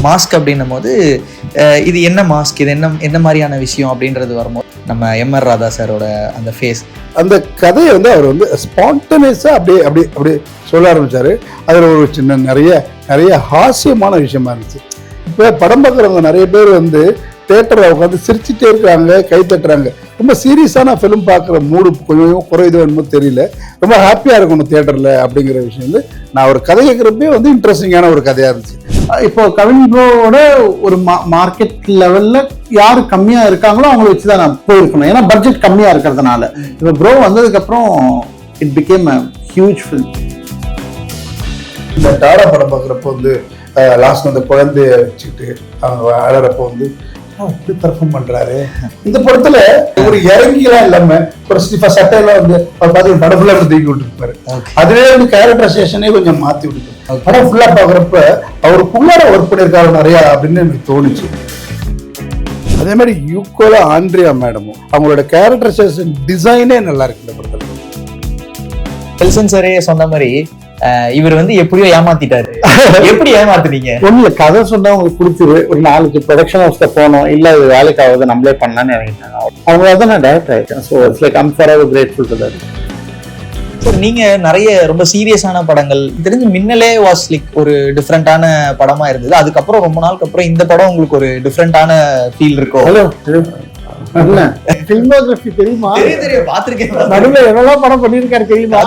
Mask அப்படின்னும் போது இது என்ன மாஸ்க், இது என்ன மாதிரியான விஷயம் அப்படின்றது வரும்போது நம்ம எம்ஆர் ராதா சாரோட அந்த ஃபேஸ், அந்த கதையை வந்து அவர் வந்து ஸ்பான்டனியஸாக அப்படியே சொல்ல ஆரம்பித்தார். அதில் ஒரு சின்ன நிறைய ஹாஸ்யமான விஷயமா இருந்துச்சு. இப்போ படம் பார்க்குறவங்க நிறைய பேர் வந்து தேட்டரில் உட்காந்து சிரிச்சுட்டே இருக்கிறாங்க, கை தட்டுறாங்க. ரொம்ப சீரியஸான ஃபிலிம் பார்க்குற மூடு கொஞ்சம் குறையுதோ என்னமோ தெரியல. ரொம்ப ஹாப்பியாக இருக்கணும் தேட்டரில் அப்படிங்கிற விஷயம் வந்து நான் ஒரு கதை கேட்குறப்பே வந்து இன்ட்ரெஸ்டிங்கான ஒரு கதையாக இருந்துச்சு. இப்போ கவின் ப்ரோவோட ஒரு மார்க்கெட் லெவலில் யார் கம்மியாக இருக்காங்களோ அவங்கள வச்சு தான் நான் போயிருக்கணும். ஏன்னா பட்ஜெட் கம்மியாக இருக்கிறதுனால. இப்போ ப்ரோ வந்ததுக்கப்புறம் it became a huge film. இந்த டாடா படம் பார்க்குறப்போ வந்து லாஸ்ட் அந்த குழந்தைய வச்சுக்கிட்டு அவங்க அழறப்போ வந்து இப்படி பெர்ஃபார்ம் பண்றாரு. இந்த படத்துல ஒரு இறங்கிலாம் இல்லாம ஒரு சட்டையெல்லாம் வந்து அவர் பார்த்து படம் ஃபுல்லா தூக்கி விட்டுருப்பாரு. அதுவே வந்து கேரக்டரைசேஷனே கொஞ்சம் மாத்தி விட்டுருப்பாரு. படம் ஃபுல்லா பாக்குறப்ப அவருக்குள்ளார ஒர்க் பண்ணியிருக்காரு நிறையா அப்படின்னு எனக்கு தோணுச்சு. அதே மாதிரி யூக்கோல ஆண்ட்ரியா மேடமும் அவங்களோட கேரக்டரைசேஷன் டிசைனே நல்லா இருக்கு இந்த படத்துல. நெல்சன் சாரே சொன்ன மாதிரி இவர் வந்து எப்படியோ ஏமாத்திட்டாரு. எப்படி ஏமாத்துறீங்க? ஒண்ணு கதை சொன்னா உங்களுக்கு பிடிச்சது, ஒரு 4 ப்ரொடக்ஷன் ஹவுஸ்ல போனோம், இல்ல இது வேலைக்கு ஆகுது நம்மளே பண்ணலாம்னு நினைக்கிட்டாங்க. அவங்க தான் நான் டைரக்டர் ஆயிட்டேன். So it's like I'm forever grateful to that. Sir நீங்க நிறைய ரொம்ப சீரியஸான படங்கள் தெரிஞ்சு மின்னலே வாஸ் லைக் ஒரு டிஃப்ரெண்டான படமா இருந்தது. அதுக்கப்புறம் ரொம்ப நாளுக்கு அப்புறம் இந்த படம் உங்களுக்கு ஒரு டிஃப்ரெண்டான ஃபீல் இருக்கும். ஹலோ ஃபில்மோகிராஃபி தெரியுமா? தெரியும், பாத்திருக்கேன். நடுவுல எவ்வளவு படம் பண்ணிருக்காரு தெரியுமா?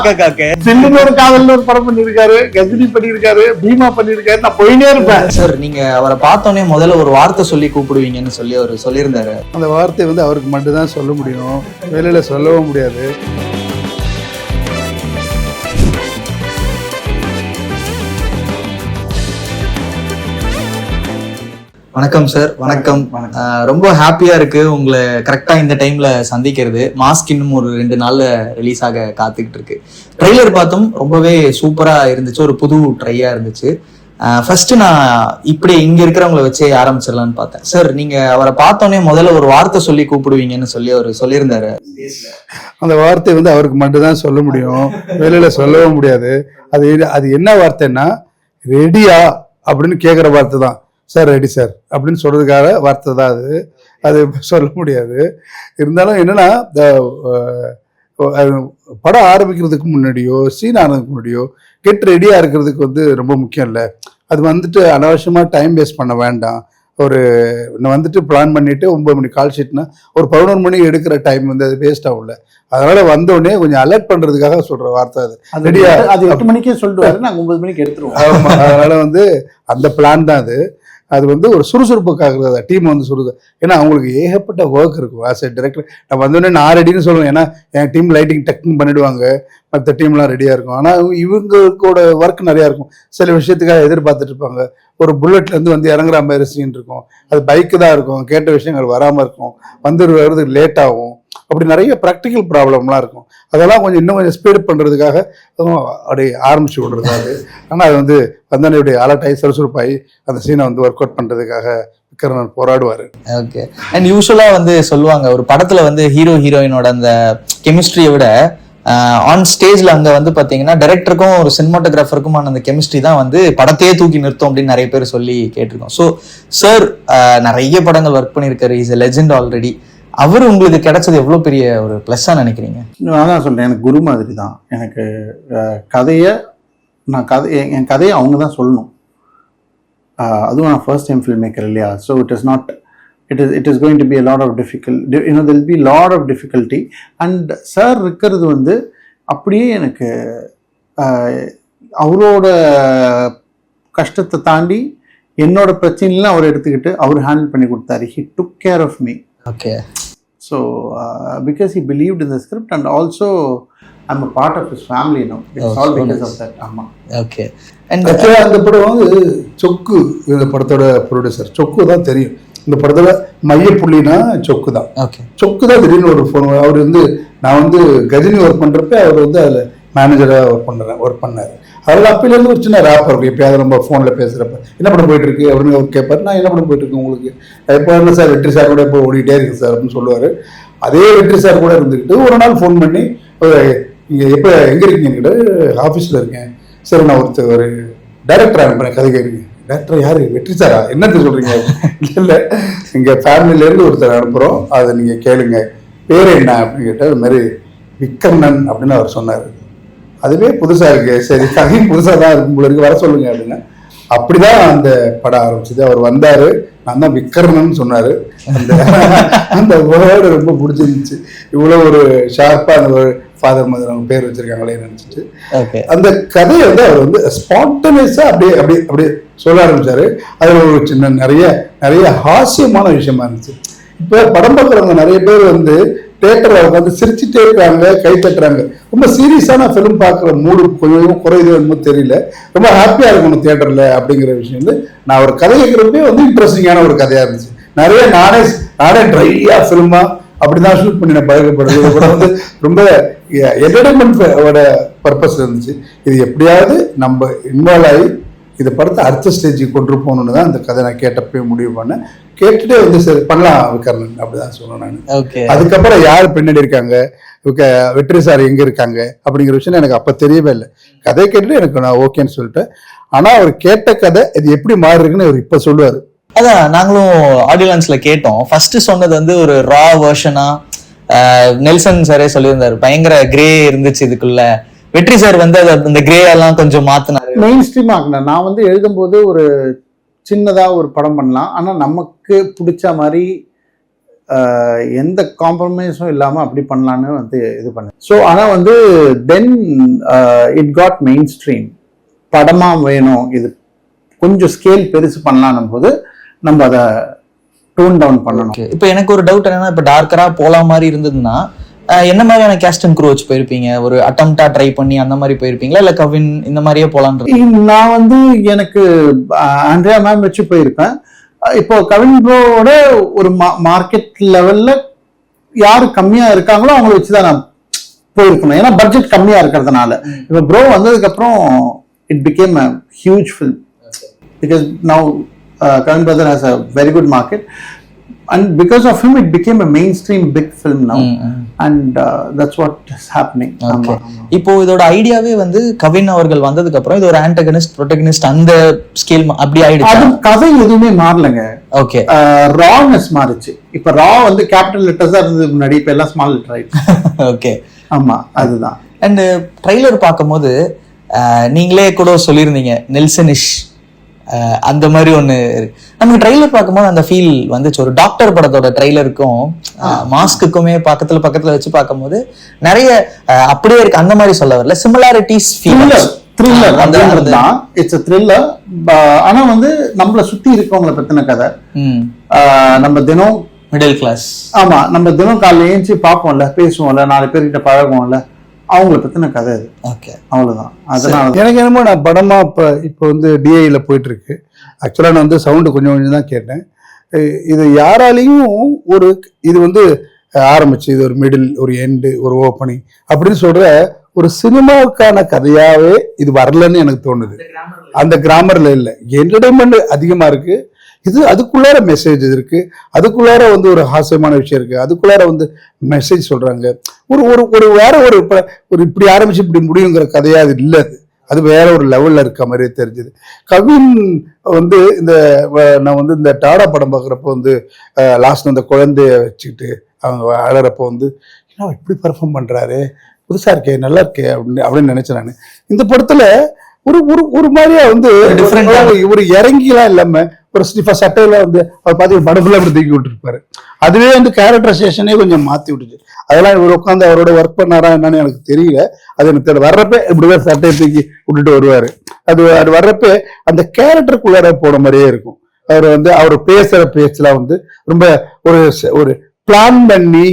சில்லுன்னு ஒரு காதல்ல ஒரு படம் பண்ணிருக்காரு, கஜினி பண்ணிருக்காரு, பீமா பண்ணிருக்காரு. நான் போயினே இருப்பேன். சார் நீங்க அவரை பார்த்தோன்னே முதல்ல ஒரு வார்த்தை சொல்லி கூப்பிடுவீங்கன்னு சொல்லி அவர் சொல்லியிருந்தாரு. அந்த வார்த்தை வந்து அவருக்கு மட்டும்தான் சொல்ல முடியும், வெளியில சொல்லவும் முடியாது. வணக்கம் சார். வணக்கம். ரொம்ப ஹாப்பியா இருக்கு உங்களை கரெக்டா இந்த டைம்ல சந்திக்கிறது. மாஸ்க் இன்னும் ஒரு 2 நாள்ல ரிலீஸ் ஆக காத்துக்கிட்டு இருக்கு. ட்ரெய்லர் பார்த்தோம், ரொம்பவே சூப்பரா இருந்துச்சு, ஒரு புது ட்ரையா இருந்துச்சு. ஃபர்ஸ்ட் நான் இப்படி இங்க இருக்கிறவங்களை வச்சே ஆரம்பிச்சிடலான்னு பார்த்தேன். சார் நீங்க அவரை பார்த்தோன்னே முதல்ல ஒரு வார்த்தை சொல்லி கூப்பிடுவீங்கன்னு சொல்லி அவர் சொல்லியிருந்தாரு. அந்த வார்த்தை வந்து அவருக்கு மட்டும்தான் சொல்ல முடியும், வெளியில சொல்லவும் முடியாது. அது என்ன வார்த்தைன்னா ரெடியா அப்படின்னு கேட்குற வார்த்தை தான். சார் ரெடி சார் அப்படின்னு சொல்றதுக்காக வார்த்தை தான் அது சொல்ல முடியாது. இருந்தாலும் என்னன்னா படம் ஆரம்பிக்கிறதுக்கு முன்னாடியோ சீன் ஆனதுக்கு முன்னாடியோ கெட் ரெடியா இருக்கிறதுக்கு வந்து ரொம்ப முக்கியம் இல்லை. அது வந்துட்டு அனாவசியமா டைம் வேஸ்ட் பண்ண வேண்டாம். நான் வந்துட்டு பிளான் பண்ணிட்டு 9 மணி கால் ஷீட்னா ஒரு 11 மணி எடுக்கிற டைம் வந்து அது வேஸ்ட் ஆகும்ல. அதனால வந்தோடனே கொஞ்சம் அலர்ட் பண்றதுக்காக சொல்ற வார்த்தை அது. ரெடியா அது 8 மணிக்கே சொல்லிட்டு நாங்கள் 9 மணிக்கு எடுத்துருவோம். ஆமா, அதனால வந்து அந்த பிளான் தான் அது வந்து ஒரு சுறுசுறுப்புக்காக டீம் வந்து ஏன்னா அவங்களுக்கு ஏகப்பட்ட ஒர்க் இருக்கும். ஆஸ் எ டைரக்டர் நான் வந்தோடனே நான் ரெடின்னு சொல்லுவேன். ஏன்னா என் டீம் லைட்டிங் டக்குன்னு பண்ணிடுவாங்க, மற்ற டீம்லாம் ரெடியாக இருக்கும். ஆனால் இவங்களோட ஒர்க் நிறையா இருக்கும். சில விஷயத்துக்காக எதிர்பார்த்துட்டு இருப்பாங்க. ஒரு புல்லட்லேருந்து வந்து இறங்குற மாதிரி சீன் இருக்கும், அது பைக்கு தான் இருக்கும், கேட்ட விஷயங்கள் வராமல் இருக்கும், வர்றதுக்கு லேட் ஆகும். அப்படி நிறைய ப்ராக்டிக்கல் ப்ராப்ளம்லாம் இருக்கும். அதெல்லாம் இன்னும் கொஞ்சம் ஸ்பீட் பண்ணுறதுக்காக அப்படியே ஆரம்பிச்சு விடுறது. ஆனால் அது வந்து வந்தோடனே இப்படி அலர்ட் ஆகி சுறுசுறுப்பாகி அந்த சீனை வந்து ஒர்க் அவுட் பண்ணுறதுக்காக விக்ரமன் போராடுவார். ஓகே. அண்ட் யூஸ்வலா வந்து சொல்லுவாங்க ஒரு படத்துல வந்து ஹீரோ ஹீரோயினோட அந்த கெமிஸ்ட்ரியை விட ஆன் ஸ்டேஜ்ல அங்க வந்து பாத்தீங்கன்னா டைரக்டருக்கும் ஒரு சினிமாட்டோகிராஃபருக்குமான அந்த கெமிஸ்ட்ரி தான் வந்து படத்தையே தூக்கி நிறுத்தும் அப்படின்னு நிறைய பேர் சொல்லி கேட்டிருக்கோம். ஸோ சார் நிறைய படங்கள் ஒர்க் பண்ணியிருக்காரு, இஸ் எ லெஜெண்ட் ஆல்ரெடி. அவர் உங்களுக்கு கிடைச்சது எவ்வளவு பெரிய ஒரு பிளஸ்ஸா நினைக்கிறீங்க? நான் தான் சொல்றேன், எனக்கு குரு மாதிரி தான். எனக்கு என் கதையை அவங்க தான் சொல்லணும். அதுவும் நான் ஃபர்ஸ்ட் டைம் ஃபில்ம் மேக்கர் இல்லையா. So it is going to be a lot of difficult, there will be a lot of difficulty. and sir இருக்கிறது வந்து அப்படியே எனக்கு அவரோட கஷ்டத்தை தாண்டி என்னோட பிரச்சனைலாம் அவர் எடுத்துக்கிட்டு அவர் ஹேண்டில் பண்ணி கொடுத்தாரு. he took care of me. okay. so because he believed in the script and also I'm a part of his family now. It's all because of that. ஆமா. okay. and அந்த படம் வந்து சொக்கு, இந்த படத்தோட ப்ரொடியூசர் சொக்கு தான் தெரியும். இந்த படத்துல மையப்புள்ளினா சொக்கு தான். சொக்கு தான் திடீர்னு ஒரு ஃபோன். அவர் வந்து நான் வந்து கஜினி ஒர்க் பண்றப்ப அவர் வந்து அதுல மேனேஜரா ஒர்க் பண்ணாரு. அதில் அப்பையிலேருந்து ஒரு சின்ன ரேப் இருக்கும். எப்பயாவது நம்ம ஃபோனில் பேசுகிறப்ப என்ன படம் போயிட்டு இருக்கு அப்படின்னு அவர் கேட்பார். நான் என்ன படம் போயிட்டு இருக்கு உங்களுக்கு இப்போ இல்லை சார், வெற்றி சார் கூட இப்போ ஓடிட்டே இருக்கு சார் அப்படின்னு சொல்லுவார். அதே வெற்றி சார் கூட இருந்துக்கிட்டு ஒரு நாள் ஃபோன் பண்ணி இங்கே எங்கே இருக்கீங்கன்னு ஆஃபீஸில் இருக்கேன். சரி நான் ஒரு டைரக்டர் அனுப்புகிறேன், கதை கேட்குறீங்க டாக்டர் யாரு வெற்றி சாரா என்னது சொல்றீங்க? இல்ல எங்க ஃபேமிலில இருந்து ஒருத்தர் அனுப்புறோம், அதை நீங்க கேளுங்க, பேர் என்ன அப்படின்னு கேட்டால் அது மாதிரி விக்கர்ணன் அப்படின்னு அவர் சொன்னார். அதுவே புதுசா இருக்கு, சரி கதையும் புதுசா தான் இருக்கும் போல இருக்கு, வர சொல்லுங்க அப்படின்னா அப்படிதான் அந்த படம் ஆரம்பிச்சது. அவர் வந்தாரு, நான் தான் விக்கர்ணன் சொன்னாரு. அந்த அந்த வேர்டு ரொம்ப பிடிச்சிருந்துச்சு. இவ்வளவு ஒரு ஷார்ப்பா அந்த ஃபாதர் மதர் அவங்க பேர் வச்சிருக்காங்களே நினைச்சிட்டு அந்த கதையை வந்து அவர் வந்து ஸ்பான்டனியஸா அப்படியே அப்படியே அப்படியே சொல்ல ஆரம்பிச்சாரு. அதுல ஒரு சின்ன நிறைய நிறைய ஹாஸ்யமான விஷயமா இருந்துச்சு. இப்ப படம் பார்க்குறவங்க நிறைய பேர் வந்து தியேட்டர்ல உட்காந்து சிரிச்சுட்டே இருக்காங்க, கை தட்டுறாங்க. ரொம்ப சீரியஸான ஃபிலிம் பார்க்குற மூடு கொஞ்சம் குறையுது என்னமோ தெரியல. ரொம்ப ஹாப்பியா இருக்கணும் தியேட்டர்ல அப்படிங்கிற விஷயம் வந்து நான் ஒரு கதை கேட்கறப்பே வந்து இன்ட்ரெஸ்டிங்கான ஒரு கதையா இருந்துச்சு. நிறைய நானே ட்ரையா ஃபிலிமா அப்படிதான் ஷூட் பண்ணி நான் பழக்கப்படுறது. இது கூட வந்து ரொம்ப என்டர்டைன்மெண்ட் பர்பஸ் இருந்துச்சு. இது எப்படியாவது நம்ம இன்வால்வ் ஆகி இந்த படத்தை அடுத்த ஸ்டேஜுக்கு கொண்டு போகணுன்னு தான் அந்த கதை நான் கேட்டப்பே முடிவு பண்ணேன். கேட்டுட்டே வந்து சரி பண்ணலாம் விக்கர்ணன் அப்படிதான் சொன்னேன் நான். அதுக்கப்புறம் யார் பின்னாடி இருக்காங்க, வெற்றி சார் எங்க இருக்காங்க அப்படிங்கிற விஷயம் எனக்கு அப்ப தெரியவே இல்லை. கதை கேட்டுட்டு எனக்கு நான் ஓகேன்னு சொல்லிட்டேன். ஆனா அவர் கேட்ட கதை இது எப்படி மாறி இருக்குன்னு அவர் இப்ப சொல்லுவாரு. அதான் நாங்களும் ஆடியோ லான்ச்ல கேட்டோம். ஃபர்ஸ்ட் சொன்னது வந்து ஒரு ரா வெர்ஷனா நெல்சன் சாரே சொல்லியிருந்தாரு, பயங்கர கிரே இருந்துச்சு இதுக்குள்ள. வெற்றி சார் வந்து அந்த கிரே எல்லாம் கொஞ்சம் மாத்தினாரு, மெயின் ஸ்ட்ரீம் ஆகினேன். நான் வந்து எழுதும்போது ஒரு சின்னதா ஒரு படம் பண்ணலாம், ஆனா நமக்கு பிடிச்ச மாதிரி எந்த காம்ப்ரமைஸும் இல்லாம அப்படி பண்ணலான்னு வந்து இது பண்ணேன். ஸோ ஆனா வந்து then it got mainstream. படமா வேணும், இது கொஞ்சம் ஸ்கேல் பெருசு பண்ணலான்னும் போது நம்ம அதை டோன் டவுன் பண்ணணும். இப்போ எனக்கு ஒரு டவுட் என்னன்னா, இப்போ டார்க்கரா போலாம் மாதிரி இருந்ததுன்னா என்ன மாதிரியான கேஸ்ட் அண்ட் க்ரூ வச்சு போயிருப்பீங்க? ஒரு அட்டம்ப்டா ட்ரை பண்ணி அந்த மாதிரி போயிருப்பீங்களா, இல்ல கவின் இந்த மாதிரியே போலான்றது? நான் வந்து எனக்கு ஆண்ட்ரியா மேம் வச்சு போயிருப்பேன். இப்போ கவின் ப்ரோவோட ஒரு மார்க்கெட் லெவல்ல யாரு கம்மியா இருக்காங்களோ அவங்கள வச்சுதான் நான் போயிருக்கணும். ஏன்னா பட்ஜெட் கம்மியா இருக்கிறதுனால. இப்போ ப்ரோ வந்ததுக்கு அப்புறம் it became a huge film because now Karan brother has a very good market and because of him it became a mainstream big film now. And that's what is happening. இப்போ இதோட ஐடியாவே வந்து கவின் அவர்கள் வந்ததுக்கு அப்புறம் இது ஒரு ஆன்டகனிஸ்ட் ப்ரோட்டகனிஸ்ட் அந்த ஸ்கேல் அப்படி ஆயிடுச்சு. அது கதை எதுவுமே மாறலங்க. ஓகே, ரானஸ் மாறுச்சு. இப்ப ரா வந்து கேபிட்டல் லெட்டர்ஸா இருந்தது முன்னாடி, இப்ப எல்லாம் ஸ்மால் லெட்டர் ஆயிடுச்சு. ஓகே, ஆமா அதுதான். அண்ட் ட்ரைலர் பார்க்கும்போது நீங்களே கூட சொல்லியிருந்தீங்க நெல்சனிஷ் அந்த மாதிரி ஒண்ணு. நமக்கு ட்ரைலர் பார்க்கும்போது அந்த ஃபீல் வந்துச்சு. ஒரு டாக்டர் படத்தோட ட்ரைலருக்கும் மாஸ்க்குமே பக்கத்துல வச்சு பார்க்கும்போது நிறைய அப்படியே இருக்கு. அந்த மாதிரி சொல்ல வரல, சிமிலாரிட்டிஸ் ஃபீல். த்ரில்லர் அப்படிங்கிறது தான். It's a thriller. ஆனா வந்து நம்மள சுத்தி இருக்கவங்கள பத்தின கதை. நம்ம தினம் மிடில் கிளாஸ், ஆமா நம்ம தினம் காலைல ஏஞ்சி பார்ப்போம்ல, பேசுவோம்ல, 4 பேர்கிட்ட பழகுவோம்ல, அவங்கள பத்தின கதை அது. ஓகே, அவ்வளவுதான். அதனால எனக்கு என்னமோ நான் படமா இப்போ வந்து டிஐல போயிட்டு இருக்கு. ஆக்சுவலா நான் வந்து சவுண்டு கொஞ்சம் தான் கேட்டேன். இது யாராலையும் ஒரு இது வந்து ஆரம்பிச்சு இது ஒரு மிடில், ஒரு எண்டு, ஒரு ஓப்பனிங் அப்படின்னு சொல்ற ஒரு சினிமாவுக்கான கதையாவே இது வரலன்னு எனக்கு தோணுது. அந்த கிராமர்ல இல்லை, என்டர்டைன்மெண்ட் அதிகமா இருக்கு. இது அதுக்குள்ளார மெசேஜ் இருக்கு, அதுக்குள்ளார வந்து ஒரு ஹாஸ்யமான விஷயம் இருக்கு, அதுக்குள்ளார வந்து மெசேஜ் சொல்றாங்க. ஒரு ஒரு ஒரு வேற ஒரு இப்படி ஆரம்பிச்சு இப்படி முடியுங்கிற கதையா அது இல்லை. அது வேற ஒரு லெவல்ல இருக்க மாதிரியே தெரிஞ்சுது. கவின் வந்து நான் வந்து இந்த டாடா படம் பார்க்குறப்போ வந்து லாஸ்ட்ல அந்த குழந்தைய வச்சுக்கிட்டு அவங்க அழறப்போ வந்து இப்படி பெர்ஃபார்ம் பண்றாரு, புதுசா இருக்கே, நல்லா இருக்கே அப்படின்னு நினைச்சேன் நான். இந்த படத்துல ஒரு ஒரு ஒரு மாதிரியா வந்து ஒரு இறங்கிலாம் இல்லாம ஒரு ஸ்டிஃபா சட்டையில வந்து அவர் பார்த்து படப்புல அப்படி தூக்கி விட்டுருப்பாரு. அதுவே வந்து கேரக்டரைசேஷனே கொஞ்சம் மாத்தி விட்டுச்சு. அதெல்லாம் இவர் உட்காந்து அவரோட ஒர்க் பண்ணாரா என்னன்னு எனக்கு தெரியல. அது எனக்கு தெரியல. வர்றப்ப இப்படிதான் சட்டையை தூக்கி விட்டுட்டு வருவாரு. அது வர்றப்ப அந்த கேரக்டருக்குள்ளார போன மாதிரியே இருக்கும். அவர் வந்து அவர் பேசுற பேச்சுலாம் வந்து ரொம்ப ஒரு பிளான் பண்ணி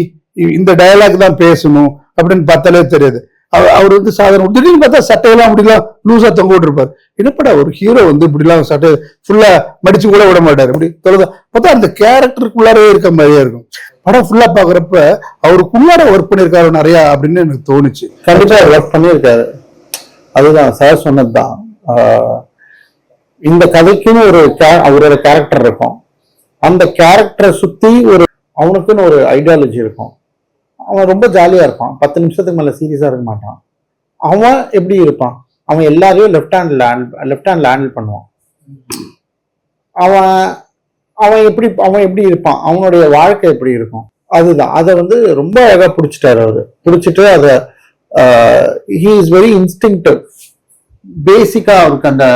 இந்த டயலாக் தான் பேசணும் அப்படின்னு பார்த்தாலே தெரியாது. அவர் வந்து சாதாரண திடீர்னு பார்த்தா சட்டையெல்லாம் அப்படிலாம் லூசா தொங்க விட்டுருப்பாரு. என்னப்படா ஒரு ஹீரோ வந்து இப்படிலாம் சட்டை ஃபுல்லா மடிச்சு கூட விட மாட்டாரு. இப்படி தொலைதா பார்த்தா அந்த கேரக்டருக்குள்ளாரவே இருக்க மாதிரியே இருக்கும். படம் ஃபுல்லா பாக்குறப்ப அவருக்குள்ளார ஒர்க் பண்ணிருக்காரு நிறைய அப்படின்னு எனக்கு தோணுச்சு. கண்டிப்பா ஒர்க் பண்ணியிருக்காரு. அதுதான் சார் சொன்னதுதான். இந்த கதைக்குன்னு அவரோட கேரக்டர் இருக்கும். அந்த கேரக்டரை சுத்தி அவனுக்குன்னு ஒரு ஐடியாலஜி இருக்கும். அவன் ரொம்ப ஜாலியா இருப்பான். 10 நிமிஷத்துக்கு மேல சீரியஸா இருக்க மாட்டான். அவன் எப்படி இருப்பான்? அவன் எல்லாரையும் லெஃப்ட் ஹேண்ட்ல ஹேண்டில் பண்ணுவான். அவன் எப்படி இருப்பான், அவனுடைய வாழ்க்கை எப்படி இருக்கும், அதுதான். அதை வந்து ரொம்ப அழகா பிடிச்சிட்டாரு அவரு. பிடிச்சிட்டு அதை ஹி இஸ் வெரி இன்ஸ்டிங்டிவ். பேசிக்கா அவருக்கு அந்த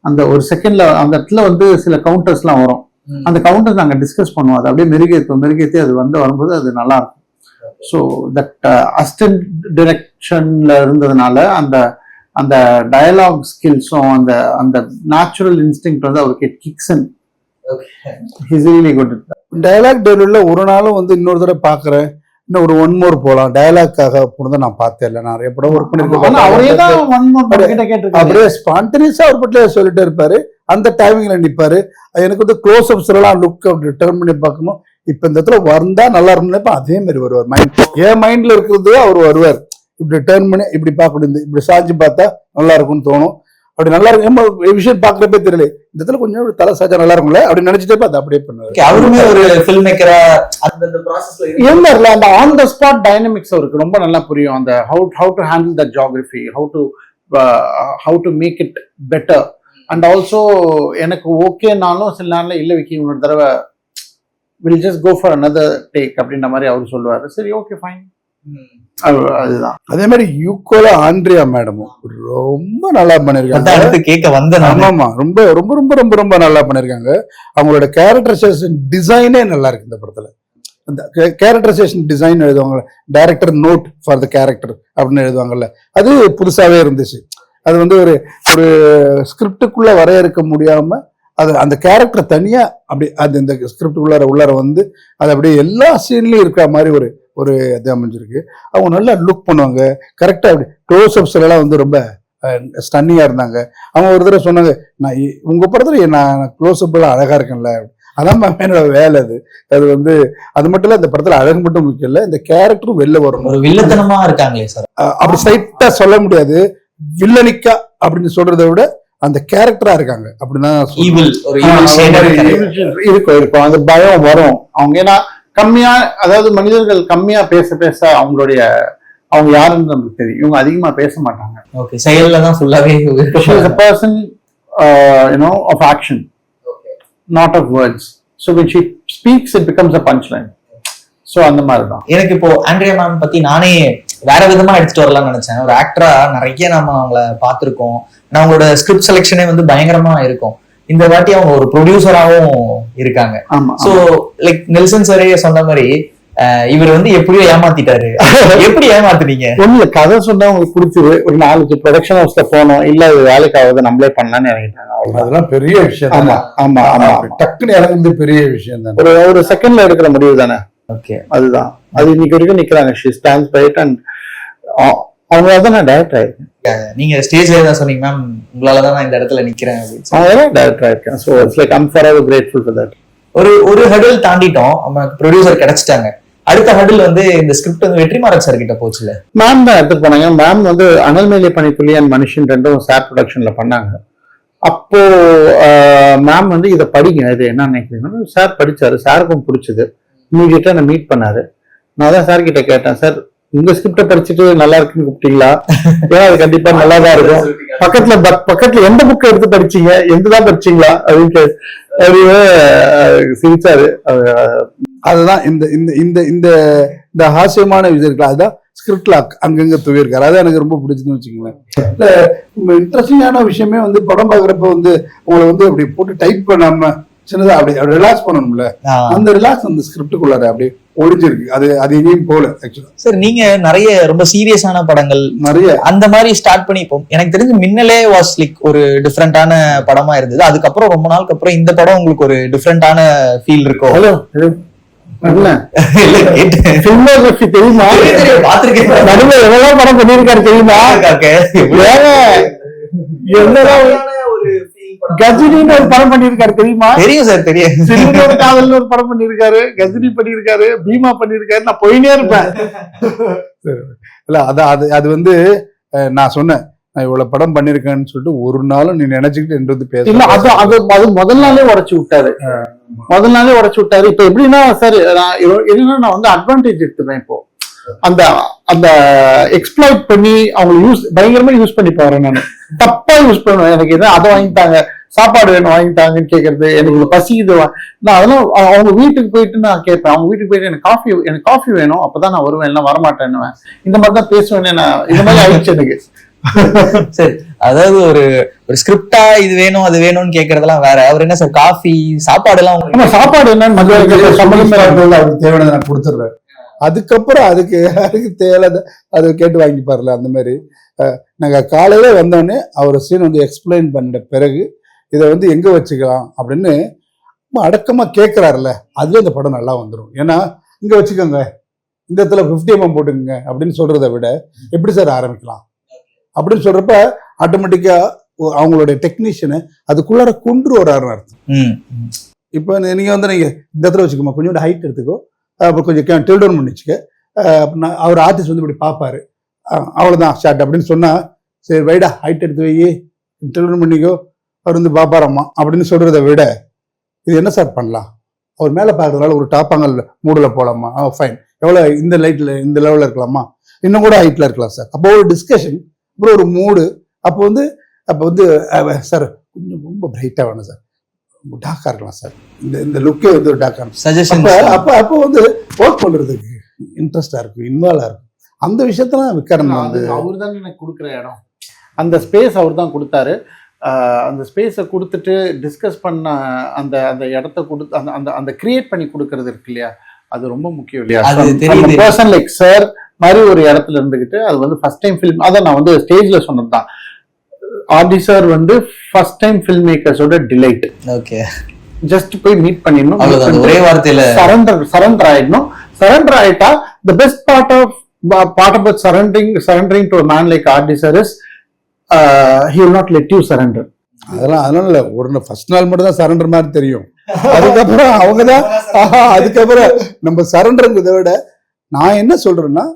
அந்த ஒரு செகண்ட்ல அந்த இடத்துல வந்து சில கவுண்டர்ஸ்லாம் வரும். அந்த கவுண்டர்ஸ் நாங்கள் டிஸ்கஸ் பண்ணுவோம். அது அப்படியே மெருகேற்றி அது வந்து வரும்போது அது நல்லா இருக்கும். ஸோ தட் அசிஸ்டன்ட் டிரெக்ஷன்ல இருந்ததுனால அந்த அந்த டயலாக் ஸ்கில்ஸும் அந்த அந்த நேச்சுரல் இன்ஸ்டிங் வந்து அவருக்கு kicks in. He's really good. Dialogue டெலிவரியில ஒரு நாளும் வந்து இன்னொரு தடவை பாக்குறேன், இன்னும் ஒரு ஒன் மோர் போலாம். டயலாக்காக போனதை நான் பார்த்தேன் இல்லை, நிறைய படம் ஒர்க் பண்ணிருக்கேன். அப்படியே ஸ்பான்டனியஸா அவர் பட்டியல சொல்லிட்டே இருப்பாரு. அந்த டைமிங்ல நிப்பாரு. எனக்கு வந்து க்ளோஸ் அப்ஸ் எல்லாம் லுக் அப்படி டர்ன் பண்ணி பார்க்கணும். இப்ப இந்த இடத்துல வந்தா நல்லா இருக்கும்னு அதே மாதிரி வருவார். என் மைண்ட்ல இருக்கிறது அவர் வருவார். இப்படி டர்ன் பண்ணி இப்படி பார்க்கணும், இப்படி சாஞ்சு பார்த்தா நல்லா இருக்கும்னு தோணும். அப்படி நல்லா இருக்கும் விஷயம் பாக்குறப்பே தெரியல, இந்த இடத்துல கொஞ்சம் தலை சாச்சா நல்லா இருக்கும்ல அப்படின்னு நினைச்சிட்டே பார்த்து அப்படியே பண்ணுவாரு. அவருமே ஒரு ஃபில்ம் மேக்கரா அந்த ப்ராசஸ்ல இருந்தார்ல. அந்த ஆன் த ஸ்பாட் டைனமிக்ஸ் அவருக்கு ரொம்ப நல்லா புரியும். அந்த how to handle the geography, how to make it better. And also எனக்கு ஓகேனாலும் சில நாள்ல இல்ல விக்கி இன்னொரு தடவை will just go for another take அப்படின்ற மாதிரி அவர் சொல்லுவாரு. சரி, ஓகே, ஃபைன். அதுதான். அதே மாதிரி யூகோல ஆண்ட்ரியா மேடமும் ரொம்ப நல்லா பண்ணிருக்காங்க. ஆமாமா, ரொம்ப ரொம்ப ரொம்ப ரொம்ப ரொம்ப நல்லா பண்ணிருக்காங்க. அவங்களோட கேரக்டரைசேஷன் டிசைனே நல்லா இருக்கு இந்த படத்துல. அந்த கேரக்டரைசேஷன் டிசைன் எழுதுவாங்க, director note for the character அப்படின்னு எழுதுவாங்கல்ல, அது புதுசாவே இருந்துச்சு. அது வந்து ஒரு ஒரு ஸ்கிரிப்டுக்குள்ள வரையறுக்க முடியாம அது அந்த கேரக்டர் தனியா அப்படி அது இந்த ஸ்கிரிப்டுக்குள்ளார வந்து அது அப்படியே எல்லா சீன்லயும் இருக்கிற மாதிரி ஒரு இது அமைஞ்சிருக்கு. அவங்க நல்லா லுக் பண்ணுவாங்க கரெக்டா. அப்படி க்ளோஸ் அப்ஸ் எல்லாம் வந்து ரொம்ப ஸ்டன்னிங்கா இருந்தாங்க. அவங்க ஒரு தடவை சொன்னாங்க, நான் உங்க படத்துல நான் க்ளோஸ் அப் எல்லாம் அழகா இருக்கேன்ல, அதான் என்னோட வேலை. அது வந்து அது மட்டும் இல்ல, இந்த படத்துல அழகு மட்டும் முக்கியம் இல்ல, இந்த கேரக்டரும் வெளில வரும். ஒரு வில்லத்தனமா இருக்காங்களே சார், அப்படி ஸ்ட்ரைட்டா சொல்ல முடியாது. வில்லனிக்கா அப்படின்னு சொல்றதை விட அந்த கேரக்டரா இருக்காங்க அப்படின்னா இருக்கும். அந்த பயம் வரும். அவங்க ஏன்னா கம்மியா, அதாவது மனிதர்கள் கம்மியா பேச பேச அவங்க யாருன்னு நமக்கு தெரியும். இவங்க அதிகமா பேச மாட்டாங்க. ஓகே, செயல்ல தான் ஃபுல்லாவே she is a person of action, not of words. So when she speaks it becomes a punchline. So அந்த மாதிரி தான். எனக்கு இப்போ ஆண்ட்ரியா மேம் பத்தி நானே வேற விதமா எடுத்துட்டு வரலாம்னு நினைச்சேன். ஒரு ஆக்டரா நிறைய நம்ம அவங்கள பார்த்திருக்கோம். நான் அவங்களோட ஸ்கிரிப்ட் செலெக்ஷனே வந்து பயங்கரமா இருக்கும். இந்த வாட்டி அவங்க ஒரு ப்ரொடியூசராகவும் இருக்காங்க. சோ லைக் நெல்சன் சாரே சொன்ன மாதிரி இவர் வந்து எப்படியோ ஏமாத்திட்டாரு. எப்படி ஏமாத்துனீங்க? ஒண்ணு கதை சொன்னா உங்களுக்கு பிடிச்சது, ஒரு 4 ப்ரொடக்ஷன் ஹவுஸ்ல போனோம், இல்ல அது வேலைக்காவது நம்மளே பண்ணலாம்னு இறங்கிட்டாங்க. அதெல்லாம் பெரிய விஷயம். ஆமா ஆமா ஆமா, டக்குன்னு இறங்குறது பெரிய விஷயம் தான். ஒரு செகண்ட்ல எடுக்கிற முடிவு தானே. ஓகே, அதுதான். அது இன்னைக்கு வரைக்கும் நிக்கிறாங்க. She stands by it. And அவங்க தான் நான் டைரக்டர் ஆயிருக்கேன். நீங்க ஸ்டேஜ்ல தான் சொன்னீங்க மேம், உங்களாலதான் நான் இந்த இடத்துல நிக்கிறேன் அப்படின்னு. அவங்க டைரக்டர் ஆயிருக்கேன். So it's like I'm forever grateful for that. ஒரு ஹர்டில் தாண்டிட்டோம், நமக்கு ப்ரொடியூசர் கிடைச்சிட்டாங்க. அடுத்த ஹர்டில் வந்து இந்த ஸ்கிரிப்ட் வந்து வெற்றிமாறன் சார் கிட்ட போச்சுல. மேம் தான் எடுத்துட்டு போனாங்க. மேம் வந்து அனல் மேலே பனித்துளி அண்ட் மனுஷன் ரெண்டும் சார் ப்ரொடக்ஷன்ல பண்ணாங்க. அப்போ மேம் வந்து இதை படிங்க, இது என்ன நினைக்கிறீங்க. சார் படிச்சாரு, சாருக்கும் பிடிச்சது. இமீடியட்டா நான் மீட் பண்ணாரு. நான் தான் சார் கிட்ட கேட்டேன், சார் உங்க ஸ்கிரிப்ட படிச்சுட்டு நல்லா இருக்குன்னு கூப்பிட்டீங்களா? ஏன்னா அது கண்டிப்பா நல்லாதான் இருக்கும். பக்கத்துல எந்த புக் எடுத்து படிச்சீங்க, எந்ததான் படிச்சீங்களா அப்படின்னு சிரிச்சாரு. அதுதான் இந்த இந்த இந்த இந்த இந்த ஹாஸ்யமான விஷயம் இருக்குல்ல, அதுதான் ஸ்கிரிப்ட்ல அங்கங்க துவியிருக்காரு. அதான் எனக்கு ரொம்ப பிடிச்சதுன்னு வச்சுக்கோங்களேன். இல்ல இன்ட்ரெஸ்டிங்கான விஷயமே வந்து படம் பாக்குறப்ப வந்து உங்களை வந்து அப்படி போட்டு டைப் பண்ணாம சின்னதா அப்படி ரிலாக்ஸ் பண்ணணும்ல, அந்த ரிலாக்ஸ் அந்த ஸ்கிரிப்டுக்குள்ளார அப்படியே ஒளிஞ்சிருக்கு. அது எங்கேயும் போல. ஆக்சுவலா சார் நீங்க நிறைய ரொம்ப சீரியஸான படங்கள் நிறைய அந்த மாதிரி ஸ்டார்ட் பண்ணி, இப்போ எனக்கு தெரிஞ்சு மின்னலே வாஸ் லைக் ஒரு டிஃப்ரெண்டான படமா இருந்தது. அதுக்கப்புறம் ரொம்ப நாளுக்கு அப்புறம் இந்த படம் உங்களுக்கு ஒரு டிஃப்ரெண்டான ஃபீல் இருக்கும். தெரியுமா? பாத்திருக்கேன். எவ்வளவு படம் பண்ணிருக்காரு தெரியுமா? கஜினின்னு ஒரு படம் பண்ணிருக்காரு தெரியுமா? தெரியும் சார், தெரியும். சிறுவர் காதல்னு ஒரு படம் பண்ணிருக்காரு, கஜினி பண்ணிருக்காரு, பீமா பண்ணிருக்காரு. நான் போயினே இருப்பேன். இல்ல அது வந்து நான் சொன்னேன், நான் இவ்வளவு படம் பண்ணிருக்கேன்னு சொல்லிட்டு ஒரு நாளும் நீ நினைச்சுக்கிட்டு என்று வந்து பேச. இல்ல அது முதல் நாளே உடைச்சு விட்டாரு. இப்ப எப்படின்னா சார், நான் வந்து அட்வான்டேஜ் எடுத்துப்பேன். இப்போ அந்த எக்ஸ்ப்ளாய்ட் பண்ணி அவங்க பயங்கரமா யூஸ் பண்ணி போறேன். நான் தப்பா யூஸ் பண்ணுவேன். எனக்கு எதாவது அதை வாங்கிட்டாங்க, சாப்பாடு வேணும் வாங்கிட்டாங்கன்னு கேட்கறது, எனக்கு பசிக்குது நான் அதெல்லாம் அவங்க வீட்டுக்கு போயிட்டு நான் கேட்பேன். அவங்க வீட்டுக்கு போயிட்டு எனக்கு காஃபி வேணும், அப்பதான் நான் வருவேன், எல்லாம் வரமாட்டேன்னுவேன். இந்த மாதிரி தான் பேசுவேன்னு நான் இந்த மாதிரி ஆயிடுச்சு எனக்கு. சரி, அதாவது ஒரு ஸ்கிரிப்டா இது வேணும் அது வேணும்னு கேக்குறதெல்லாம் வேற. அவர் என்ன சார் காஃபி சாப்பாடு எல்லாம் சாப்பாடு என்னன்னு அவருக்கு தேவையானதை நான் கொடுத்துடுறேன். அதுக்கப்புறம் அதுக்கு தேவையான அதை கேட்டு வாங்கிப்பார்ல. அந்த மாதிரி நாங்க காலையில வந்தோடனே அவர் சீன் வந்து எக்ஸ்பிளைன் பண்ண பிறகு இதை வந்து எங்க வச்சுக்கலாம் அப்படின்னு அடக்கமா கேட்கிறாருல, அதுல இந்த படம் நல்லா வந்துடும். ஏன்னா இங்க வச்சுக்கோங்க, இந்த இடத்துல 50 mm போட்டுக்கோங்க அப்படின்னு சொல்றதை விட எப்படி சார் ஆரம்பிக்கலாம் அப்படின்னு சொல்றப்ப ஆட்டோமேட்டிக்கா அவங்களுடைய டெக்னீஷியனை அதுக்குள்ளார கொண்டு வராருன்னு அர்த்தம். இப்போ நீங்க வந்து நீங்க இந்த இடத்துல வச்சுக்கோமா, கொஞ்சோண்டு ஹைட் எடுத்துக்கோ, அப்புறம் கொஞ்சம் டில் டவுன் பண்ணி வச்சுக்க, அவர் ஆர்டிஸ்ட் வந்து இப்படி பார்ப்பாரு, அவ்வளவுதான் ஷார்ட் அப்படின்னு சொன்னா, சரி வைடா ஹைட் எடுத்து வை, டில் டவுன் பண்ணிக்கோ, அவர் வந்து பாப்பாரம்மா அப்படின்னு சொல்றதை விட இது என்ன சார் பண்ணலாம், அவர் மேலே பார்க்கறதுனால ஒரு டாப்பாங்கல் மூடில் போகலாமா, ஃபைன், எவ்வளோ இந்த லைட்டில் இந்த லெவலில் இருக்கலாமா, இன்னும் கூட ஹைட்டில் இருக்கலாம் சார். அப்போ ஒரு டிஸ்கஷன், அப்புறம் ஒரு மூடு. அப்போ வந்து சார் கொஞ்சம் ரொம்ப பிரைட்டாக வேணும் சார், டார்க்காக இருக்கலாம் சார், இந்த லுக்கே வந்து ஒரு டார்க்காக. அப்போ வந்து ஒர்க் பண்ணுறதுக்கு இன்ட்ரெஸ்டாக இருக்கும், இன்வால்வாக இருக்கும். அந்த விஷயத்தெல்லாம் விக்ரம் வந்து அவர் தான் எனக்கு கொடுக்குற இடம், அந்த ஸ்பேஸ் அவர் தான் கொடுத்தாரு. அந்த ஸ்பேஸை கொடுத்துட்டு டிஸ்கஸ் பண்ண அந்த அந்த இடத்த கொடுத்து அந்த அந்த அந்த கிரியேட் பண்ணி கொடுக்கறது இருக்கு இல்லையா, அது ரொம்ப முக்கியம் இல்லையா. பர்சன் லைக் சார் மாதிரி ஒரு இடத்துல இருந்துகிட்டு அது வந்து ஃபர்ஸ்ட் டைம் ஃபில்ம், அதான் நான் வந்து ஸ்டேஜ்ல சொன்னது தான். ஆர்டி சார் வந்து ஃபர்ஸ்ட் டைம் ஃபில்ம் மேக்கர்ஸோட டிலைட். ஓகே, ஜஸ்ட் போய் மீட் பண்ணிடணும், ஒரே வார்த்தையில சரண்டர் ஆயிடணும். சரண்டர் ஆயிட்டா the best part about surrendering to a man like R.D. sir is he will not let you surrender. அதனால இல்ல, ஒரு ஃபர்ஸ்ட் நாள் மட்டும் தான் சரண்டர் மாதிரி தெரியும், அதுக்கப்புறம் அவங்கதான் அதுக்கப்புறம் நம்ம சரண்டர்ங்கிறத விட நான் என்ன சொல்றேன்னா,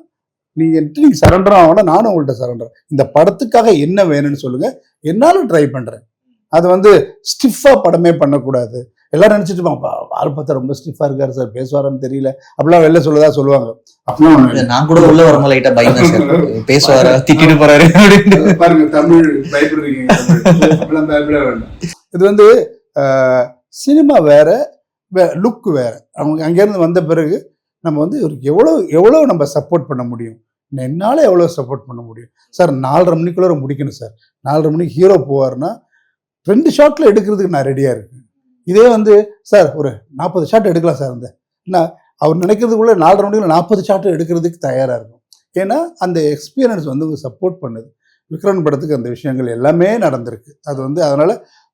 நீங்க சரண்டர் ஆகணும், நானும் உங்கள்கிட்ட சரண்டர். இந்த படத்துக்காக என்ன வேணும்னு சொல்லுங்க, என்னாலும் ட்ரை பண்றேன். அது வந்து ஸ்டிஃபா படமே பண்ணக்கூடாது. எல்லாரும் நினைச்சிட்டு ஆள் பார்த்தா ரொம்ப ஸ்டிஃபா இருக்காரு சார், பேசுவாரான்னு தெரியல அப்படிலாம் வெளில சொல்லுவாங்க. அப்படிலாம் நான் கூட உள்ள வரமா லைட்டா பயந்தேன் சார், பேசுவாரா திட்டிட்டு போறாரு பாருங்க, தமிழ் பயப்படுறீங்க, அப்படிலாம் பயப்பட வேண்டாம். இது வந்து சினிமா வேற, லுக் வேற. அவங்க அங்கேருந்து வந்த பிறகு நம்ம வந்து எவ்வளோ நம்ம சப்போர்ட் பண்ண முடியும், என்னால எவ்வளோ சப்போர்ட் பண்ண முடியும் சார். 4:30 மணிக்குள்ள முடிக்கணும் சார். 4:30 மணிக்கு ஹீரோ போவார்னா 2 ஷாட்ல எடுக்கிறதுக்கு நான் ரெடியா இருக்கேன். இதே வந்து சார் ஒரு 40 ஷாட் எடுக்கலாம் சார், என்ன அவர் நினைக்கிறதுக்குள்ள 4:30 மணிக்குள்ள 40 ஷாட் எடுக்கிறதுக்கு தயாரா இருக்கும். ஏன்னா அந்த எக்ஸ்பீரியன்ஸ் வந்து சப்போர்ட் பண்ணுது. விக்ரம் படத்துக்கு அந்த விஷயங்கள் எல்லாமே நடந்திருக்கு. அது வந்து அதனால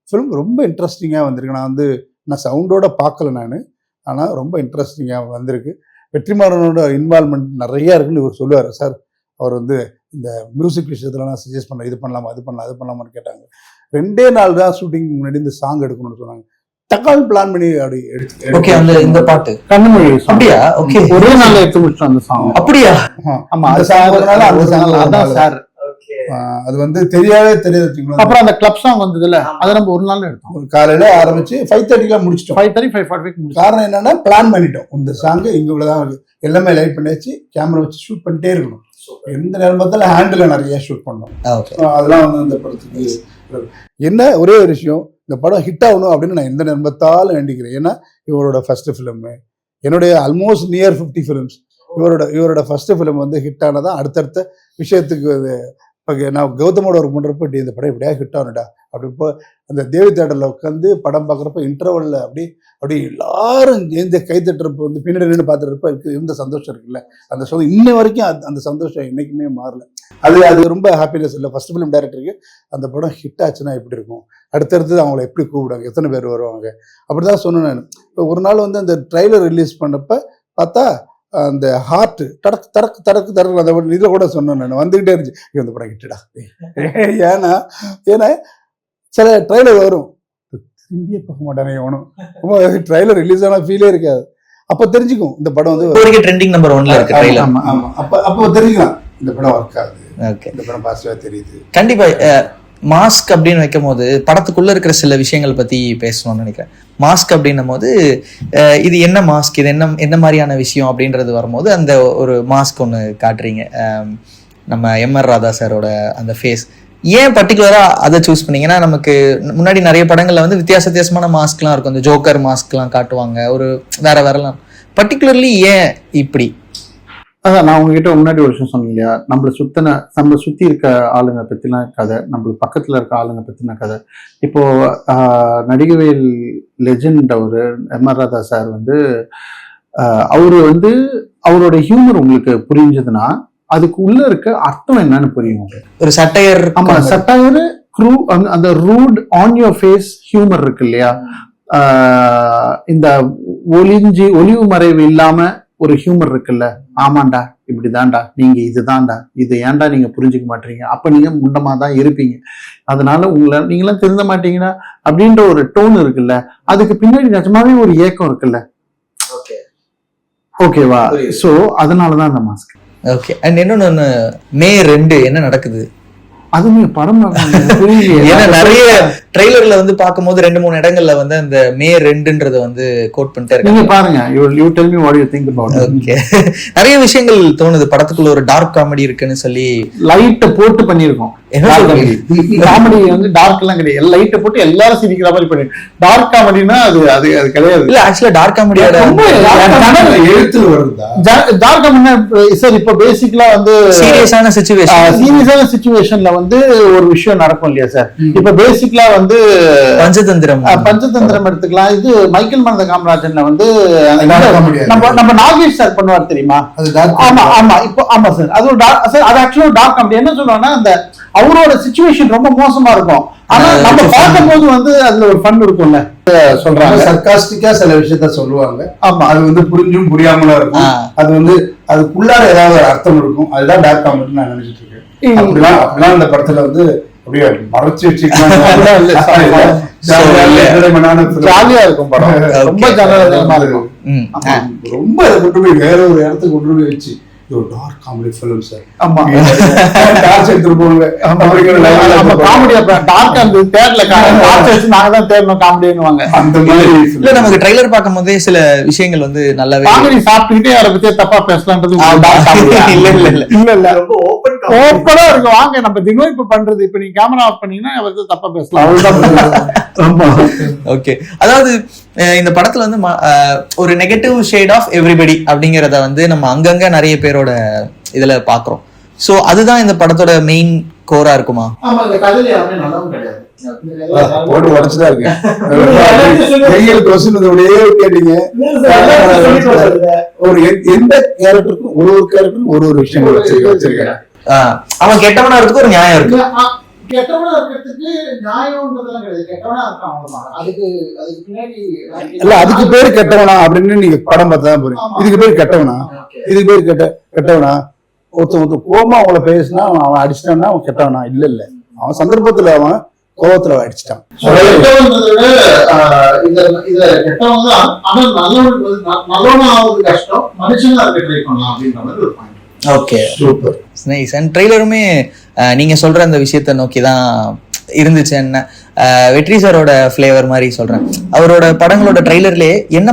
ஃபிலிம் ரொம்ப இன்ட்ரெஸ்டிங்காக வந்திருக்கு. நான் சவுண்டோட பார்க்கல நான், ஆனால் ரொம்ப இன்ட்ரெஸ்டிங்காக வந்திருக்கு. வெற்றிமாறனோட இன்வால்மெண்ட் நிறையா இருக்குன்னு இவர் சொல்லுவார் சார். அவர் வந்து இந்த மியூசிக் விஷயத்துலலாம் சஜஸ்ட் பண்ண, இது பண்ணலாமா அது பண்ணலாமான்னு கேட்டாங்க. 2 நாள் தான் ஷூட்டிங் முன்னாடி இந்த சாங் எடுக்கணும்னு சொன்னாங்க. தக்கால் பிளான் பண்ணி அப்படி எடுத்து இந்த பாட்டு கண்ணுமொழி அப்படியா, ஓகே, ஒரே நாள் எடுத்து முடிச்சோம் அந்த சாங். அப்படியா? ஆமா, அந்த சாங் அதான் சார். அது வந்து தெரியாது. அப்புறம் அந்த கிளப் சாங் வந்ததுல அதை நம்ம ஒரு நாள் எடுத்தோம். காலையில ஆரம்பிச்சு 5:30 முடிச்சிட்டோம். 5:30 5:45 காரணம் என்னன்னா பிளான் பண்ணிட்டோம். இந்த சாங் இங்கதான் இருக்கு, எல்லாமே லைட் பண்ணி வச்சு கேமரா வச்சு ஷூட் பண்ணிட்டே இருக்கணும். எந்த நேரம் பார்த்தாலும் ஹேண்டில் நிறைய ஷூட் பண்ணோம். அதெல்லாம் வந்து இந்த படத்துக்கு என்ன ஒரே ஒரு விஷயம், இந்த படம் ஹிட் ஆகணும் அப்படின்னு நான் எந்த நேரம் பார்த்தாலும் வேண்டிக்கிறேன். ஏன்னா இவரோட ஃபர்ஸ்ட் ஃபிலிம், என்னுடைய ஆல்மோஸ்ட் நியர் 50 ஃபிலிம்ஸ், இவரோட ஃபர்ஸ்ட் ஃபிலிம் வந்து ஹிட் ஆனதான் அடுத்தடுத்த விஷயத்துக்கு. இப்போ நான் கௌதமோட ஒர்க் பண்ணுறப்ப இந்த படம் எப்படியா ஹிட் ஆகணுடா அப்படி. இப்போ அந்த தேவி தேட்டரில் உட்காந்து படம் பார்க்குறப்ப இன்டர்வலில் அப்படி எல்லாரும் இந்த கைத்தட்டுறப்ப வந்து பின்னாடி நின்று பார்த்துறப்ப இருந்த சந்தோஷம் இருக்குல்ல, அந்த சந்தோஷம் இன்ன வரைக்கும் அந்த சந்தோஷம் என்றைக்குமே மாறல. அது ரொம்ப ஹாப்பினஸ் இல்லை. ஃபர்ஸ்ட் ஃபிலிம் டைரக்டருக்கு அந்த படம் ஹிட் ஆச்சுன்னா எப்படி இருக்கும், அடுத்தடுத்து அவங்கள எப்படி கூப்பிடுவாங்க, எத்தனை பேர் வருவாங்க, அப்படி தான் சொன்னேன் நான். இப்போ ஒரு நாள் வந்து அந்த ட்ரைலர் ரிலீஸ் பண்ணப்ப பார்த்தா அந்த ஹார்ட் தடக்கு தடக்கு தடக்கு தடக்கு அந்த இதில் கூட சொன்னேன் நான், வந்துகிட்டே இருந்துச்சு இந்த படம் ஹிட்டுடா. ஏன்னா சில ட்ரைலர் வரும் திரும்பியே பார்க்க மாட்டானே எவனும், ட்ரைலர் ரிலீஸ் ஆன ஃபீலே இருக்காது. அப்போ தெரிஞ்சுக்கும் இந்த படம் வந்து ட்ரெண்டிங் நம்பர் 1ல இருக்கு ட்ரைலர். ஆமா, அப்போ தெரிஞ்சுக்கலாம் இந்த படம் ஒர்க் ஆகுது, இந்த படம் பாசிட்டிவா தெரியுது. கண்டிப்பா மாஸ்க் அப்படின்னு வைக்கும் போது படத்துக்குள்ள இருக்கிற சில விஷயங்கள் பத்தி பேசணும்னு நினைக்கிறேன். மாஸ்க் அப்படின்னும் போது இது என்ன மாஸ்க், இது என்ன மாதிரியான விஷயம் அப்படின்றது வரும்போது அந்த ஒரு மாஸ்க் ஒன்று காட்டுறீங்க, நம்ம எம்.ஆர். ராதா சாரோட அந்த ஃபேஸ். ஏன் பர்டிகுலரா அதை சூஸ் பண்ணீங்க? ஏன்னா நமக்கு முன்னாடி நிறைய படங்கள்ல வந்து வித்தியாசமான மாஸ்க்லாம் இருக்கும், இந்த ஜோக்கர் மாஸ்க்லாம் காட்டுவாங்க, ஒரு வேறலாம். பர்டிகுலர்லி ஏன் இப்படி? அதான் நான் உங்ககிட்ட முன்னாடி ஒரு விஷயம் சொன்னேன் இல்லையா, நம்மளை சுத்தி இருக்க ஆளுங்க பத்தின கதை, நம்மளுக்கு பக்கத்துல இருக்க ஆளுங்க பத்தின கதை. இப்போ நடிகவேல் லெஜெண்ட் அவரு எம்.ஆர். ராதா சார் வந்து அவரு வந்து அவரோட ஹியூமர் உங்களுக்கு புரிஞ்சதுன்னா அதுக்கு உள்ள இருக்க அர்த்தம் என்னன்னு புரியும். ஒரு சட்டையர், ஆமா, சட்டையர் அந்த rude on your face humour இருக்கு இல்லையா, இந்த ஒளிவு மறைவு இல்லாம ஒரு ஹியூமர் இருக்குல்ல, ஆமாண்டா இப்படிதான்டா, நீங்க இதுதான்டா, இது ஏன்டா நீங்க புரிஞ்சுக்க மாட்டீங்க, அப்ப நீங்க முண்டமா தான் இருப்பீங்க, அதனால நீங்களாம் திருந்த மாட்டீங்கன்னா அப்படின்ற ஒரு டோன் இருக்குல்ல, அதுக்கு பின்னாடி நிஜமாவே ஒரு ஏக்கம் இருக்குல்ல. ஓகேவா? சோ அதனாலதான் அந்த மாஸ்க். ஓகே. அண்ட் இன்னொன்னு, மே 2 என்ன நடக்குது? அது நீங்க படம் ஏன்னா நிறைய ட்ரெய்லர்ல வந்து பார்க்கும்போது 2-3 இடங்கள்ல வந்து அந்த மே 2ன்றத வந்து கோட் பண்ணிட்டே இருக்காங்க. நீங்க பாருங்க, you tell me what you think about it. Okay. நிறைய விஷயங்கள் தோணுது, படத்துக்குள்ள ஒரு டார்க் காமெடி இருக்குன்னு சொல்லி லைட்ட போட்டு பண்ணிருக்கோம். காமெடி வந்து டார்க் எல்லாம் கிடையாது, லைட்ட போட்டு எல்லாரும் சிரிக்கிற மாதிரி பண்ணி. டார்க் காமெடினா அது அது அது கிடையாது. இல்ல, ஆக்சுவலா டார்க் காமெடியோட எழுத்துல வருதா டார்க் காமெடினா சார் இப்போ பேசிக்கலா வந்து சீரியஸான சிச்சுவேஷன்ல வந்து ஒரு விஷயம் நடக்கும் இல்லையா சார். இப்ப பேசிக்கலா வந்து பஞ்சதந்திரம் எடுத்துக்கலாம். இது மைக்கேல் மருத காமராஜன்ல வந்து நம்ம நாகேஷ் சார் பண்ணுவார் தெரியுமா? ஆமா ஆமா, இப்போ ஆமா சார், அது ஒரு சார், அது ஆக்சுவலா டார்க் காமெடி. என்ன சொல்லுவாங்கன்னா, அந்த அவரோட சிச்சுவேஷன் ரொம்ப மோசமா இருக்கும், ஆனா நம்ம பார்க்கும் போது வந்து அதுல ஒரு ஃபன் இருக்கும்ல. சொல்றாங்க சர்காஸ்டிக்கா சில விஷயத்த சொல்லுவாங்க. ஆமா, அது வந்து புரிஞ்சும் புரியாமலா இருக்கும். அது வந்து அதுக்குள்ளார ஏதாவது ஒரு அர்த்தம் இருக்கும். அதுதான் டார்க் காமெடி நான் நினைச்சிட்டு இருக்கேன். அப்படிலாம் இந்த படத்துல வந்து அப்படியே மறைச்சு வச்சுக்கலாம். ஜாலியா இருக்கும் படம், ரொம்ப ஜனரஞ்சகமா இருக்கும். ரொம்ப அதை கொண்டு போய் வேற ஒரு இடத்துக்கு கொண்டு போய் வச்சு டார்க் காமெடி ஃபிலிம் சார். ஆமா, டார்ச் எடுத்துட்டு போவாங்க. நம்ம காமெடி அப்ப டார்க் அந்த தேர்ல டார்ச் வச்சு நாங்க தான் தேர்னோம் காமெடின்னுவாங்க. அந்த மாதிரி இல்ல, நமக்கு ட்ரைலர் பார்க்கும்போதே சில விஷயங்கள் வந்து நல்லாவே காமெடி சாப்பிட்டுக்கிட்டே அதை பத்தி தப்பா பேசலான்றது இல்ல இல்ல இல்ல இல்ல இல்ல, ரொம்ப ஓப்பனா இருக்கு. வாங்க நம்ம தினம் இப்ப பண்றது, இப்ப நீங்க கேமரா ஆஃப் பண்ணீங்கன்னா அவருக்கு தப்பா பேசலாம், அவ்வளவுதான். ஓகே. அதாவது இந்த படத்துல வந்து ஒரு நெகட்டிவ் ஷேட் ஆஃப் எவ்ரிபடி அப்படிங்கறத வந்து நம்ம அங்கங்க நிறைய பேரோட இதுல பாக்குறோம். சோ அதுதான் இந்த படத்தோட மெயின் கோரா இருக்குமா? ஆமா, இந்த கதையில யாருமே நல்லவங்க கிடையாது. போட்டு உடைச்சுதான் இருக்கு. கேட்டீங்க, ஒரு எந்த கேரக்டருக்கும் ஒரு கேரக்டருக்கும் ஒரு விஷயம் வச்சிருக்கேன். அவன் கெட்டவனா இருக்கிறதுக்கு ஒரு நியாயம் இருக்கு. கெட்டவனா இருக்கிறதுக்கு நியாயம்ன்றதெல்லாம் கிடையாது. கெட்டவனா இருக்கான், அவ்வளவுதான். அதுக்கு பின்னாடி இல்ல, அதுக்கு பேரு கெட்டவனா அப்படின்னு நீங்க படம் பார்த்தாதான் புரியும். இதுக்கு பேரு கெட்டவனா, இதுக்கு பேரு கெட்டவனா. ஒருத்தன் கோபமா அவங்கள பேசினா அவன் அடிச்சிட்டான்னா அவன் கெட்டவனா? இல்ல இல்ல, அவன் சந்தர்ப்பத்துல அவன் கோபத்துல அடிச்சிட்டான். கெட்டவங்க தான், ஆனா நல்லவனா ஆகுது கஷ்டம், மனுஷனா இருக்க ட்ரை பண்ணலாம் அப்படின்ற மாதிரி ஒரு point. Okay, super, nice. And ட்ரெய்லருமே நீங்க சொல்ற அந்த விஷயத்த நோக்கி தான் இருந்துச்சு. என்ன வெற்றி சாரோட ஃபிளேவர் மாதிரி சொல்றேன். அவரோட படங்களோட ட்ரெய்லர்லயே என்ன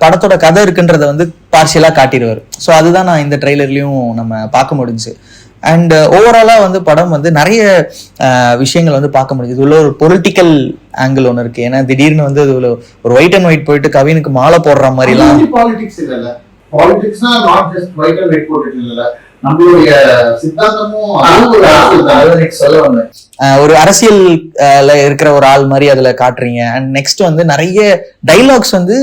படத்தோட கதை இருக்குன்றத வந்து பார்ஷியலா காட்டிடுவார். ஸோ அதுதான் நான் இந்த ட்ரெய்லர்லயும் நம்ம பார்க்க முடிஞ்சுச்சு. அண்ட் ஓவராலா வந்து படம் வந்து நிறைய விஷயங்கள் வந்து பார்க்க முடியுது. உள்ள ஒரு பொலிட்டிக்கல் ஆங்கிள் ஒன்று இருக்கு. ஏன்னா திடீர்னு வந்து ஒரு ஒயிட் அண்ட் ஒயிட் போயிட்டு கவினுக்கு மாலை போடுற மாதிரி எல்லாம் பாலிடிக்ஸ் இல்ல. பாலிடிக்ஸ்னா not just white and white போட்டுட்டு இல்ல, நம்மளுடைய சித்தாந்தமும் ஒரு அரசியல் இருக்கிற ஒரு ஆள் மாதிரி அதுல காட்டுறீங்க. அண்ட் நெக்ஸ்ட் வந்து நிறைய டைலாக்ஸ் வந்து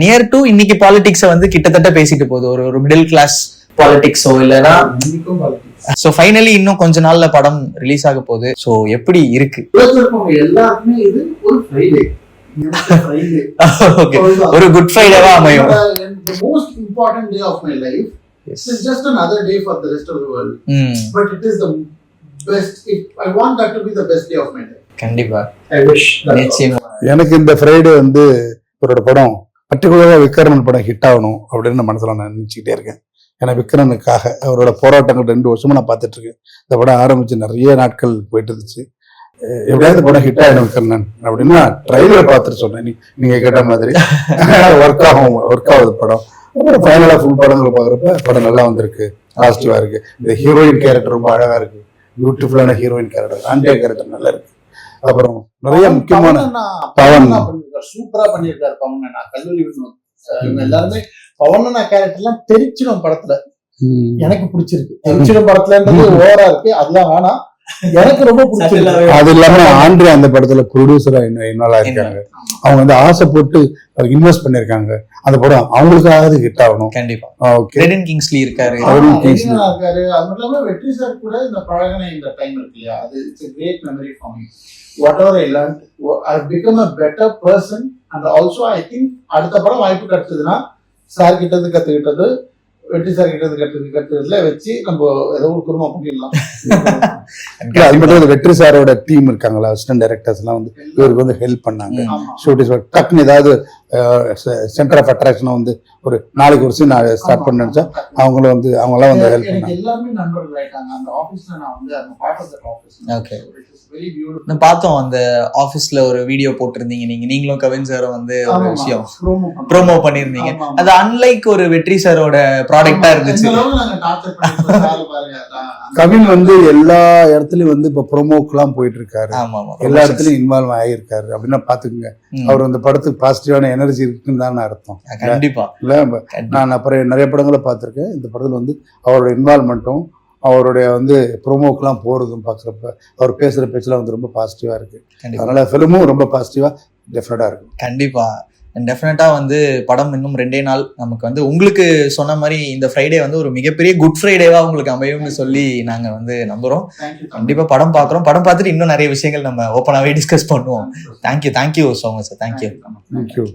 நியர் டு இன்னைக்கு பாலிடிக்ஸை வந்து கிட்டத்தட்ட பேசிட்டு போகுது. ஒரு மிடில் கிளாஸ் பாலிடிக்ஸோ இல்லைன்னா. சோ ஃபைனலி இன்னும் கொஞ்ச நாள்ல படம் ரிலீஸ் ஆக போகுது. சோ எப்படி இருக்கு? எல்லாருக்குமே இது ஒரு ஃப்ரைடே, ஒரு குட் ஃப்ரைடேவா அமையும். The most important day of my life. Yes. It's just another day for the rest of the world. But it is the best. I want that to be the best day of my life. கண்டிப்பா. I wish. எனக்கு இந்த Friday வந்து ஒரு படம் பர்டிகுலரா விக்ரமன் படம் hit ஆகணும் அப்படின்னு மனசுல நான் நினைச்சுக்கிட்டே இருக்கேன். ஏன்னா விக்ரமனுக்காக அவரோட போராட்டங்கள் 2 வருஷமா நான் பார்த்துட்டு இருக்கேன். இந்த படம் ஆரம்பிச்சு நிறைய நாட்கள் போயிட்டு இருந்துச்சு. எப்படியாவது படம் ஹிட் ஆயிடும் விக்ரமன் அப்படின்னு நான் ட்ரைலரை பார்த்துட்டு சொன்னேன். நீங்க கேட்ட மாதிரி ஒர்க் ஆகுது படம். அப்புறம் ஃபைனலா ஃபுல் படங்களை பாக்குறப்ப படம் நல்லா வந்திருக்கு, பாசிட்டிவா இருக்கு. இந்த ஹீரோயின் கேரக்டர் ரொம்ப அழகா இருக்கு. பியூட்டிஃபுல்லான ஹீரோயின் கேரக்டர், ஆண்ட்ரியா கேரக்டர் நல்லா இருக்கு. அப்புறம் நிறைய முக்கியமான பவன் சூப்பரா பண்ணியிருக்காரு. பவன் அண்ணா கல்லூரி வினோத் இவங்க எல்லாருமே பவன் அண்ணா கேரக்டர்லாம் தெரிச்சிடும் படத்துல எனக்கு பிடிச்சிருக்கு. தெரிச்சிடும் படத்துலன்றது ஓவரா இருக்கு, அதெல்லாம் வேணாம், எனக்கு ரொம்ப பிடிச்சிருக்கு. அது இல்லாம ஆண்ட்ரியா அந்த படத்துல ப்ரொடியூசரா இன்வால்வ் ஆயிருக்காங்க. அவங்க வந்து ஆசைப்பட்டு இன்வெஸ்ட் பண்ணிருக்காங்க. அந்த படம் அவங்களுக்காக ஹிட் ஆகணும். கண்டிப்பா. ஓகே, ரெடின் கிங்ஸ்லி இருக்காரு. இருக்காரு. அது மட்டும் இல்லாம வெற்றி சார் கூட இந்த பழகின இந்த டைம் இருக்கு இல்லையா, அது it's a great memory for me. Whatever I learned, I've become a better person and also I think அடுத்த படம் வாய்ப்பு கிடைச்சதுன்னா சார் கிட்ட இருந்து கத்துக்கிட்டது, வெற்றி சார் கிட்ட இருந்து கத்துக்கிறதுல வச்சு நம்ம ஏதோ ஒரு குடும்பம் பண்ணிடலாம். அது மட்டும் இல்ல, வெற்றி சாரோட டீம் இருக்காங்களா, அசிஸ்டன்ட் டைரக்டர்ஸ் எல்லாம் வந்து இவருக்கு வந்து ஹெல்ப் பண்ணாங்க. ஷூட்டிங் டக்குன்னு ஏதாவது சென்டர் ஆஃப் அட்ராக்ஷன் வந்து ஒரு நாளைக்கு ஒரு சீன் ஸ்டார்ட் பண்ண நினைச்சா அவங்களாம் வந்து ஹெல்ப் பண்ணாங்க. எல்லாமே நண்பர்கள் ஆயிட்டாங்க அந்த ஆபீஸ்ல. நான் வந்து அந்த part of that office. Okay, very beautiful. நான் பார்த்தோம் அந்த ஆபீஸ்ல ஒரு வீடியோ போட்டிருந்தீங்க நீங்களும் கவின் சாரும் வந்து ஒரு விஷயம் ப்ரோமோ பண்ணிருந்தீங்க. அது அன்லைக் ஒரு வெற்றி சாரோட ப்ராடக்டா இருந்துச்சு. கவின் வந்து எல்லா இடத்துலயும் வந்து இப்ப ப்ரோமோக்கு எல்லாம் போயிட்டு இருக்காரு, எல்லா இடத்துலயும் இன்வால்வ் ஆகியிருக்காரு அப்படின்னா பாத்துக்கோங்க. அவர் அந்த படத்துக்கு பாசிட்டிவான எனர்ஜி இருக்குன்னு தான் அர்த்தம். கண்டிப்பா இல்ல, நான் அப்புறம் நிறைய படங்களை பார்த்திருக்கேன். இந்த படத்துல வந்து அவரோட இன்வால்வ்மெண்ட்டும் அவருடைய வந்து ப்ரோமோக்கெல்லாம் போறதும் பாக்குறப்ப அவர் பேசுற பேச்செல்லாம் வந்து ரொம்ப பாசிட்டிவா இருக்கு. அதனால ஃபிலிமும் ரொம்ப பாசிட்டிவா டெஃபினட்டா இருக்கும். கண்டிப்பா டெஃபினட்டா வந்து படம் இன்னும் 2 நாள் நமக்கு வந்து உங்களுக்கு சொன்ன மாதிரி இந்த ஃப்ரைடே வந்து ஒரு மிகப்பெரிய குட் ஃப்ரைடேவா உங்களுக்கு அமையும்னு சொல்லி நாங்க வந்து நம்புறோம். கண்டிப்பா படம் பார்க்குறோம். படம் பார்த்துட்டு இன்னும் நிறைய விஷயங்கள் நம்ம ஓப்பனாவே டிஸ்கஸ் பண்ணுவோம். Thank you so much sir. Thank you.